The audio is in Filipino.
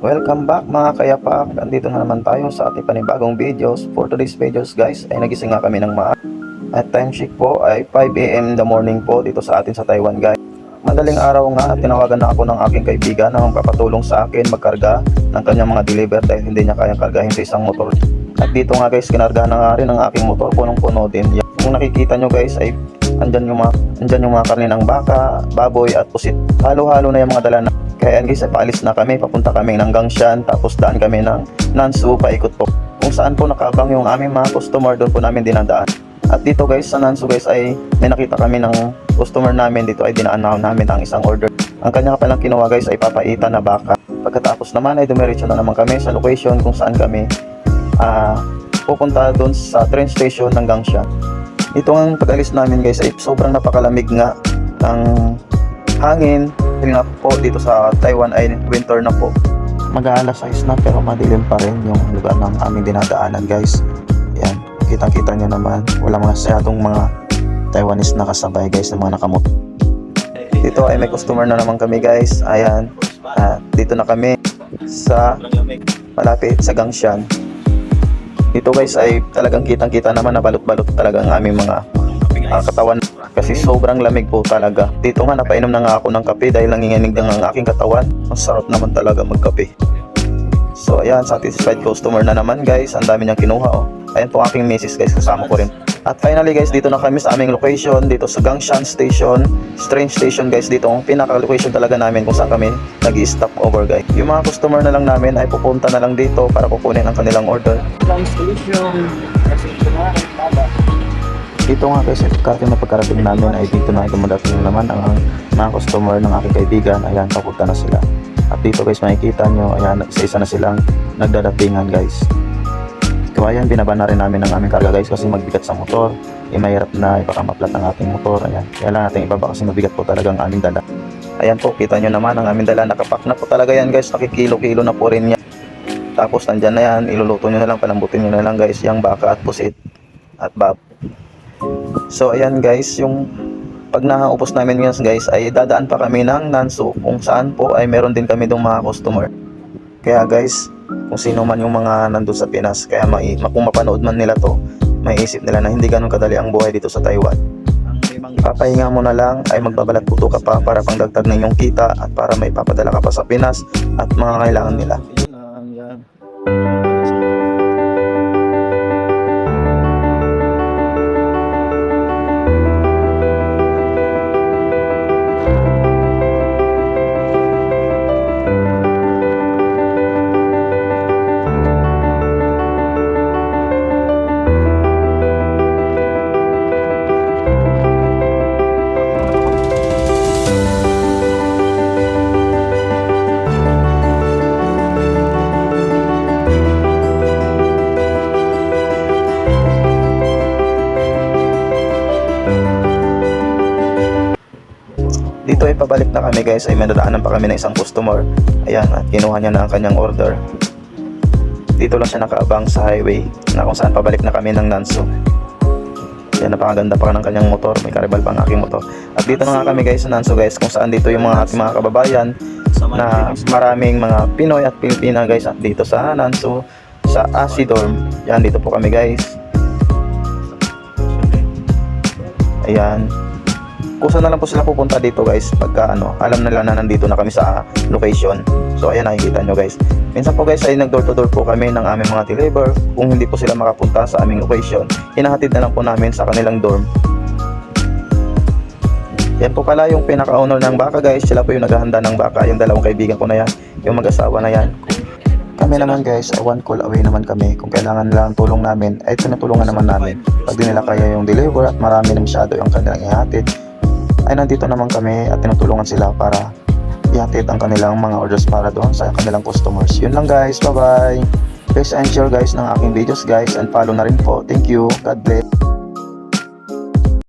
Welcome back mga kayapak. Andito na naman tayo sa ating panibagong videos. For today's videos guys ay nagising nga kami ng at time check po ay 5 AM in the morning po dito sa atin sa Taiwan guys. Madaling araw nga at tinawagan na ako ng aking kaibigan na magpapatulong sa akin magkarga ng kanyang mga deliver dahil hindi niya kayang kargahin sa isang motor. At dito nga guys kinargahan na nga rin ang aking motor, punong-puno din. Kung nakikita nyo guys ay andyan yung mga karne ng baka, baboy at pusit. Halo-halo na yung mga dala na. Kaya guys, paalis na kami, papunta kami ng Gangshan, tapos daan kami ng Nansu, paikot po. Kung saan po nakaabang yung aming mga customer, doon po namin dinadaan. At dito guys, sa Nansu guys ay may nakita kami ng customer namin, dito ay dinaan namin ang isang order. Ang kanya palang kinuha guys ay papaitan na baka. Pagkatapos naman ay dumiretso na naman kami sa location kung saan kami pupunta doon sa train station ng Gangshan. Dito ang pag-alis namin guys ay sobrang napakalamig nga ng hangin. Dahil nga po dito sa Taiwan ay winter na po. Mag-aalas 6 na pero madilim pa rin yung lugar ng aming dinadaanan guys. Ayan, kitang-kita nyo naman. Wala mga masyadong mga Taiwanese na kasabay guys ng mga nakamot. Dito ay may customer na naman kami guys. Ayan, dito na kami sa malapit sa Gangshan. Dito guys ay talagang kitang-kita naman na balot-balot talaga ang aming mga katawan kasi sobrang lamig po talaga. Dito nga napainom na nga ako ng kape dahil nanginginig na ang aking katawan. Ang sarap naman talaga magkape. So ayan, satisfied customer na naman guys. Ang dami niyang kinuha oh. Ayan po aking misis guys, kasama ko rin. At finally guys, dito na kami sa aming location, dito sa Gangshan Station, train station guys. Dito ang pinaka-location talaga namin kung saan kami nag-stop over guys. Yung mga customer na lang namin ay pupunta na lang dito para kukunin ang kanilang order. Dito nga guys, na pagkarating namin ay dito na dumadating naman ang mga customer ng aking kaibigan. Ayan, papunta na sila. At dito guys, makikita nyo, ayan, isa na silang nagdadatingan guys. So ayan, binaba na rin namin ang aming karga guys kasi magbigat sa motor. Mahirap na ipakamaplat ang ating motor. Ayan, kaya lang natin ibaba kasi mabigat po talaga ang aming dala. Ayan po, kita nyo naman ang aming dala. Nakapak na po talaga yan guys, nakikilo-kilo na po rin yan. Tapos nandyan na yan, iluluto nyo na lang, palambutin nyo na lang guys, yung baka at pusit at bab. So ayan guys, yung pag naubos namin yun guys ay dadaan pa kami ng Nansu kung saan po ay meron din kami dong mga customer. Kaya guys, kung sino man yung mga nandun sa Pinas, kaya kung mapanood man nila to, may isip nila na hindi ganun kadali ang buhay dito sa Taiwan. Papahinga mo na lang ay magbabalat puto ka pa para pangdagdag ng iyong kita at para may papadala ka pa sa Pinas at mga kailangan nila. Dito ay pabalik na kami guys, ay madadaanan pa kami ng isang customer. Ayan, at kinuha niya na ang kanyang order. Dito lang siya nakaabang sa highway na kung saan pabalik na kami ng Nansu. Ayan, napakaganda pa ng kanyang motor, may karibal pa ang aking motor. At dito na nga kami guys sa Nansu guys, kung saan dito yung mga ating mga kababayan na maraming mga Pinoy at Pilipina guys. At dito sa Nansu, sa Asidorm, yan dito po kami guys. Ayan, kusa na lang po sila pupunta dito guys pagka alam nila na nandito na kami sa location. So ayan, nakikita nyo guys. Minsan po guys ay nag door to door po kami ng aming mga deliver. Kung hindi po sila makapunta sa aming location, hinahatid na lang po namin sa kanilang dorm. Yan po pala yung pinaka-owner ng baka guys. Sila po yung naghahanda ng baka. Yung dalawang kaibigan ko na yan, yung mag-asawa na yan. Kami naman guys, one call away naman kami. Kung kailangan nila ang tulong namin, ay tinutulungan naman namin. Pag di nila kaya yung deliver at marami na masyado yung kanilang ihatid, ay nandito naman kami at tinutulungan sila para ihatid ang kanilang mga orders para doon sa kanilang customers. Yun lang guys, bye bye. Please and share guys ng aking videos guys and follow na rin po. Thank you, God bless.